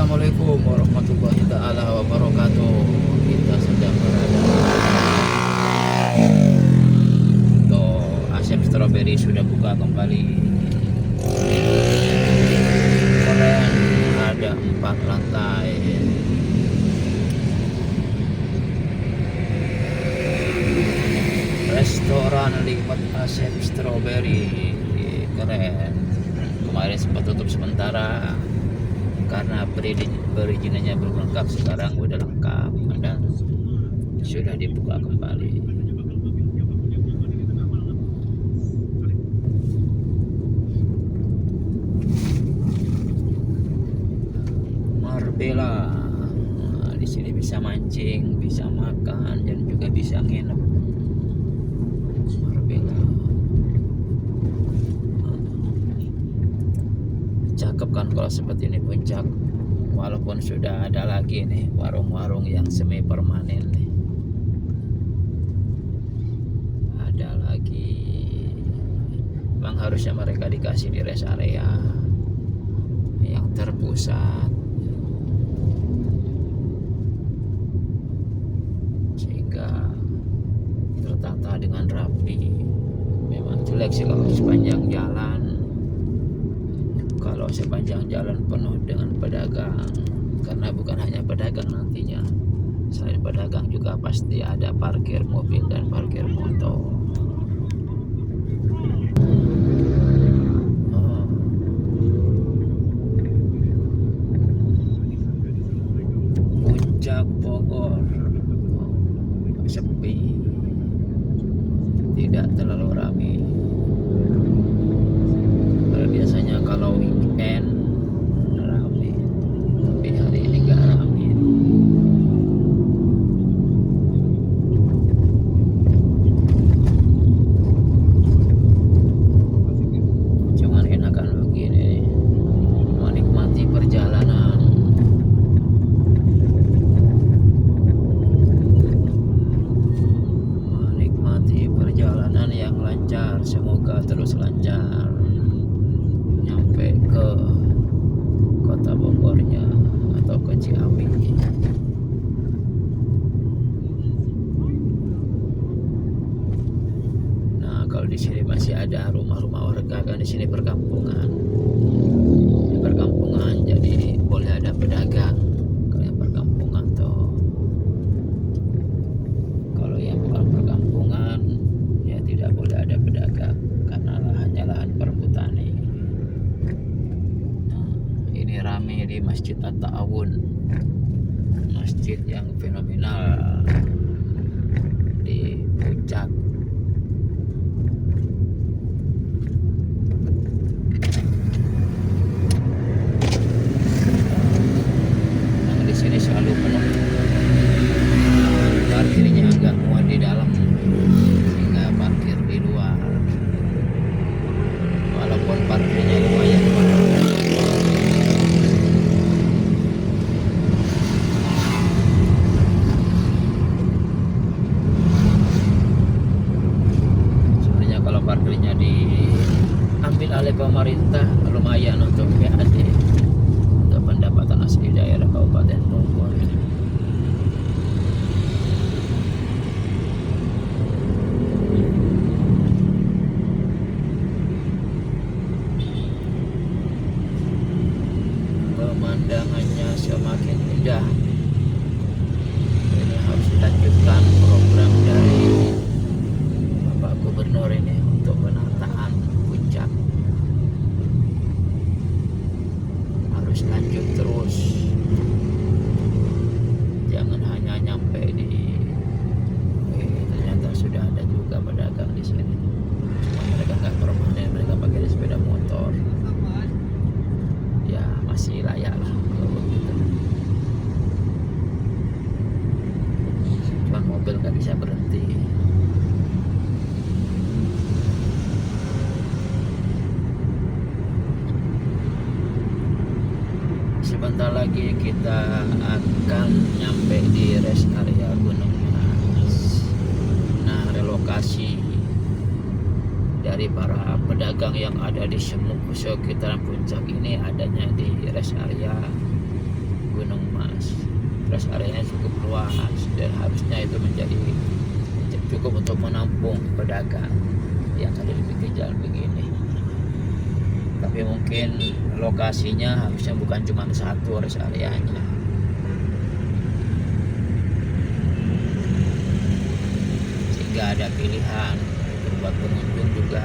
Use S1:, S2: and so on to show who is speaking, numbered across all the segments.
S1: Assalamualaikum warahmatullahi taala wabarakatuh. Kita sedang berada untuk Asep Strawberry sudah buka kembali. Keren, ada 4 lantai. Restoran Nikmat Asep Strawberry, keren. Kemarin sempat tutup sementara karena perizinannya belum lengkap, sekarang udah lengkap dan sudah dibuka kembali. Marbella, nah, di sini bisa mancing, bisa makan, dan juga bisa nginep. Marbella, cakep kan kalau seperti ini Puncak. Walaupun sudah ada lagi nih warung-warung yang semi permanen nih, ada lagi. Memang harusnya mereka dikasih di rest area yang terpusat sehingga tertata dengan rapi. Memang jelek sih kalau sepanjang jalan. Kalau sepanjang jalan penuh dengan pedagang, karena bukan hanya pedagang nantinya, selain pedagang juga pasti ada parkir mobil dan parkir motor. Puncak Bogor sepi, tidak terlalu ramai. Biasanya kalau weekend ramai, tapi hari ini nggak ramai. Cuman enakan begini, menikmati perjalanan. Menikmati perjalanan yang lancar, semoga terus lancar nyampe ke kota Bogornya atau ke Ciawi. Nah, kalau di sini masih ada rumah-rumah warga, kan di sini perkampungan. Di perkampungan jadi boleh ada pedagang. Kalau yang perkampungan tuh, kalau yang bukan perkampungan ya tidak boleh ada pedagang karena lahannya lahan perhutani. Ini rame di Masjid At-Ta'awun, masjid yang fenomenal di Puncak. Yang di sini selalu penuh, parkirnya agak muat di dalam sehingga parkir di luar. Walaupun parkirnya lumayan mahal. Parkirnya diambil oleh pemerintah lumayan untuk PAD, untuk pendapatan asli daerah Kabupaten Bogor. Pemandangannya semakin indah. Ini harus dilanjutkan program dari Bapak Gubernur ini untuk penataan Puncak. Harus lanjut terus, jangan hanya nyampe di ternyata sudah ada juga pedagang di sini. Cuma mereka nggak permanen, mereka pakai sepeda motor. Ya masih layak lah kalau begitu. Cuma mobil nggak bisa berhenti. Sebentar lagi kita akan nyampe di rest area Gunung Mas. Nah, relokasi dari para pedagang yang ada di sekitaran Puncak ini adanya di rest area Gunung Mas. Terus areanya cukup luas dan harusnya itu menjadi cukup untuk menampung pedagang yang ada di pinggir jalan begini. Tapi mungkin lokasinya harusnya bukan cuma satu rest areanya. Sehingga ada pilihan buat pengunjung juga.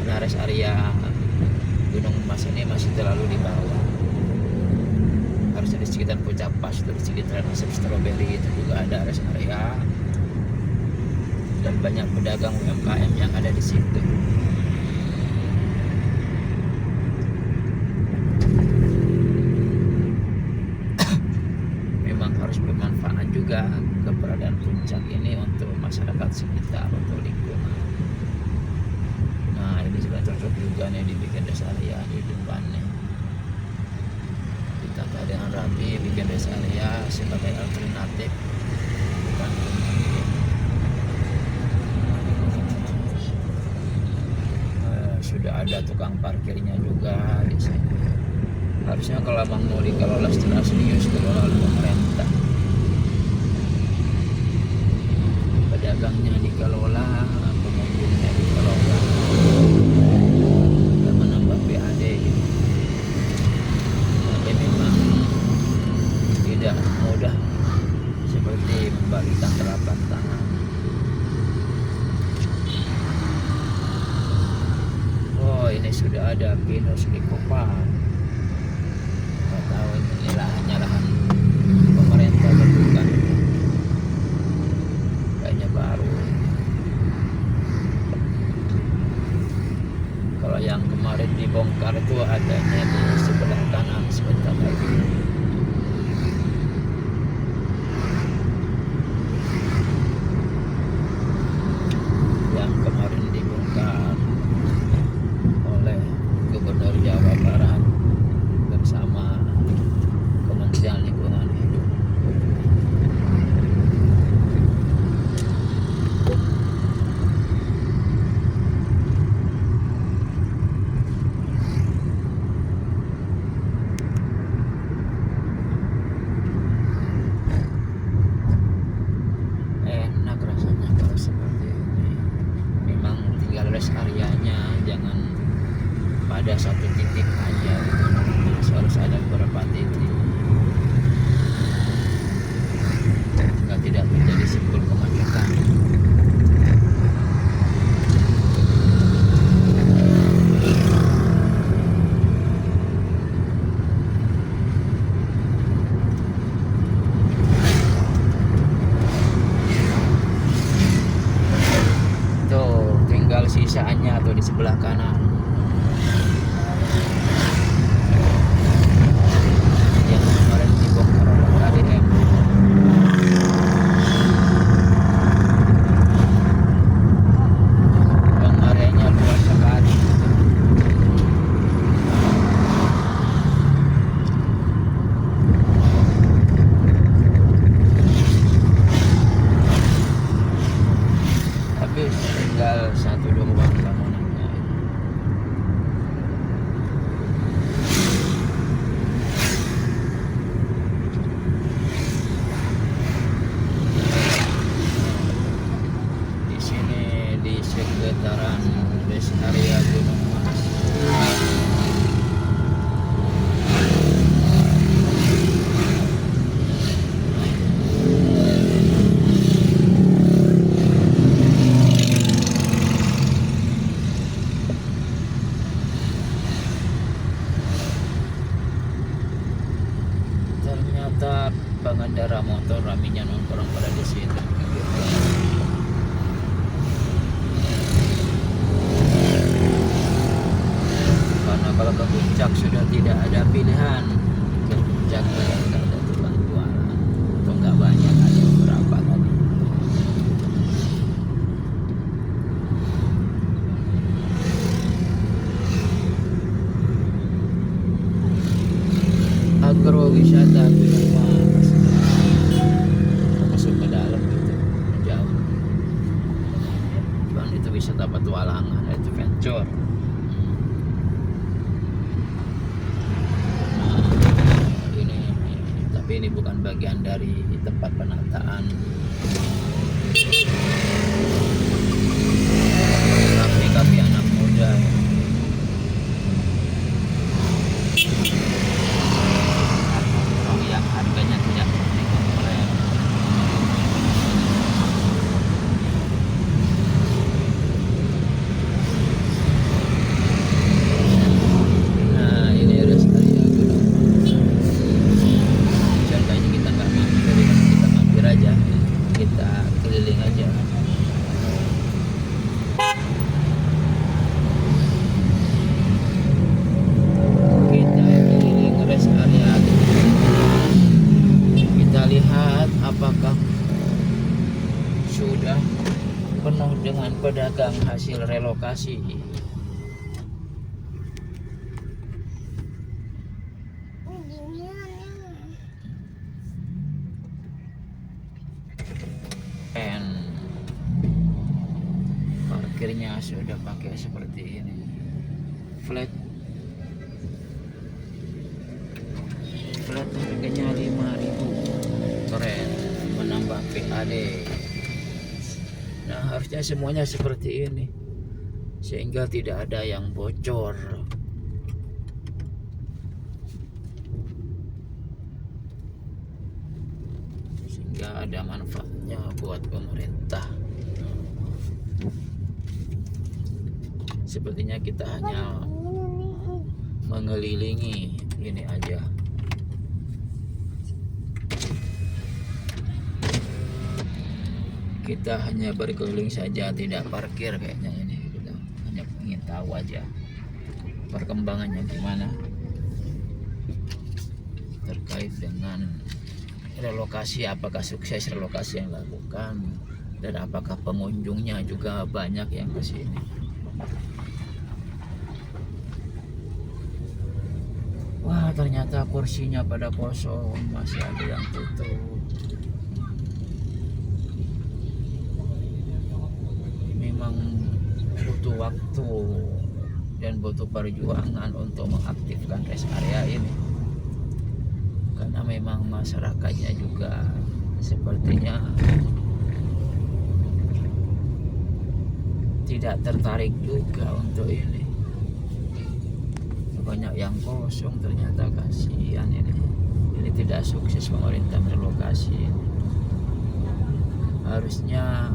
S1: Karena rest area Gunung Mas ini masih terlalu di bawah. Harusnya di sekitar Puncak Pas, di sekitar Asap Stroberi itu juga ada rest area dan banyak pedagang UMKM yang ada di situ. Memang harus bermanfaat juga keberadaan puncak ini untuk masyarakat sekitar, untuk lingkungan. Nah, ini sudah cocok juga nih dibikin rest area di depannya. Ditata dengan rapi, bikin rest area sebagai alternatif. Bukan sudah ada tukang parkirnya juga di sini. Harusnya kalau mau dikelola secara serius dikelola oleh pemerintah. Pedagangnya dikelola, pengunjungnya dikelola, dan menambah PAD. Tapi memang tidak mudah seperti membalikan telapak tangan. Oh, ini sudah ada pinus likopan. Nggak tahu ini lahannya lahan pemerintah atau bukan. Kayaknya baru. Kalau yang kemarin dibongkar itu adanya di sebelah kanan sebentar lagi. Yang kemarin dibongkar oleh Gubernur Jawa Barat bersama Kementerian Lingkungan Hidup. Enak rasanya kalau seperti ini. Memang tinggal rest areanya jangan pada satu titik aja, harus ada beberapa titik agar tidak menjadi simpul kemacetan. Tuh tinggal sisanya tuh di sebelah kanan. Yang kemarin dibongkar oleh KDM. Yang areanya luas sekali. Tapi tinggal 1-2 rumah bangunannya. Di sini di sekitaran rest area Gunung Mas. Ternyata pengendara motor raminya nongkrong pada di situ. Karena kalau ke puncak sudah tidak ada pilihan. Ke puncak nggak ada tukang jualan. Atau nggak banyak, ada beberapa tadi. Agrowisata Gunung Mas. Masuk ke dalam gitu, jauh. Cuman itu wisata petualangan, itu adventure. Nah, ini ini bukan bagian dari tempat penataan. Tapi anak muda yang harganya tidak terjangkau. Nah ini rest area Gunung Mas. Contohnya kita nggak mampir, kita mampir aja, kita keliling aja. Apakah sudah penuh dengan pedagang hasil relokasi? Dan parkirnya sudah pakai seperti ini, flat harganya 5.000, keren, menambah PAD. Nah harusnya semuanya seperti ini sehingga tidak ada yang bocor. Sehingga ada manfaatnya buat pemerintah. Sepertinya kita hanya mengelilingi ini aja. Kita hanya berkeliling saja, tidak parkir kayaknya ini. Kita hanya ingin tahu aja perkembangannya gimana terkait dengan relokasi, apakah sukses relokasi yang dilakukan dan apakah pengunjungnya juga banyak yang ke sini. Wah, ternyata kursinya pada kosong, masih ada yang tutup. Memang butuh waktu dan butuh perjuangan untuk mengaktifkan rest area ini, karena memang masyarakatnya juga sepertinya tidak tertarik juga untuk ini. Banyak yang kosong, ternyata kasihan ini. Ini tidak sukses pemerintah relokasi. Harusnya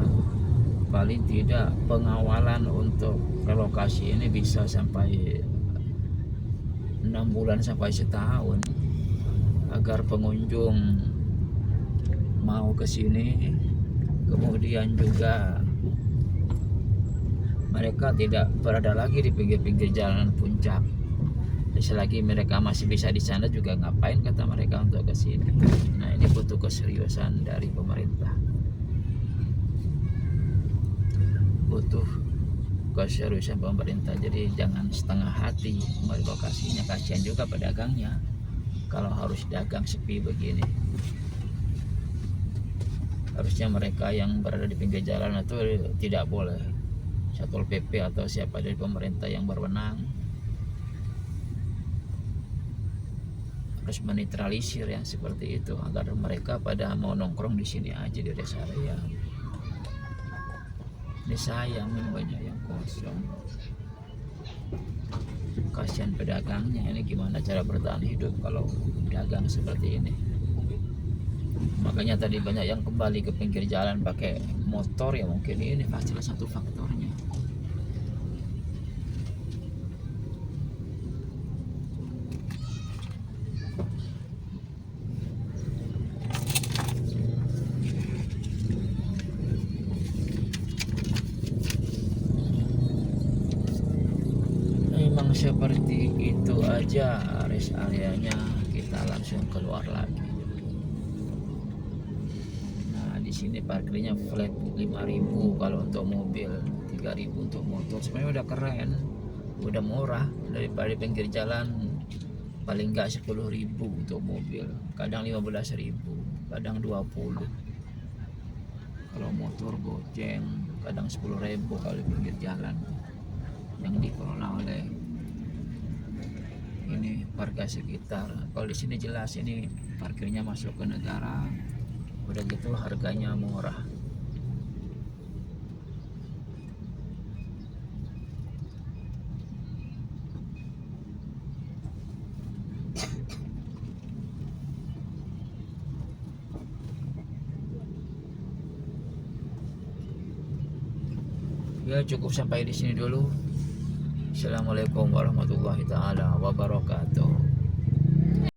S1: paling tidak pengawalan untuk relokasi ini bisa sampai 6 bulan sampai setahun, agar pengunjung mau ke sini. Kemudian juga mereka tidak berada lagi di pinggir-pinggir jalan puncak. Selagi mereka masih bisa di sana juga ngapain kata mereka untuk ke sini. Nah, ini butuh keseriusan dari pemerintah. Butuh keseriusan pemerintah. Jadi jangan setengah hati merelokasinya, kasihan juga pedagangnya kalau harus dagang sepi begini. Harusnya mereka yang berada di pinggir jalan itu tidak boleh, Satpol PP atau siapa dari pemerintah yang berwenang harus menetralisir yang seperti itu, agar mereka pada mau nongkrong di sini aja di rest area. Ini sayang, banyak yang kosong. Kasihan pedagangnya, ini gimana cara bertahan hidup kalau dagang seperti ini. Makanya tadi banyak yang kembali ke pinggir jalan pakai motor, ya mungkin ini pasti salah satu faktornya. Memang seperti itu aja rest areanya, kita langsung keluar lagi. Di sini parkirnya flat 5.000 kalau untuk mobil, 3.000 untuk motor. Sebenarnya udah keren, udah murah daripada pinggir jalan. Paling enggak 10.000 untuk mobil, kadang 15.000, kadang 20. Kalau motor goceng kadang 10.000 kalau pinggir jalan yang dikelola oleh ini warga sekitar. Kalau di sini jelas ini parkirnya masuk ke negara, udah gitu harganya murah. Ya cukup sampai di sini dulu. Assalamualaikum warahmatullahi taala wabarakatuh.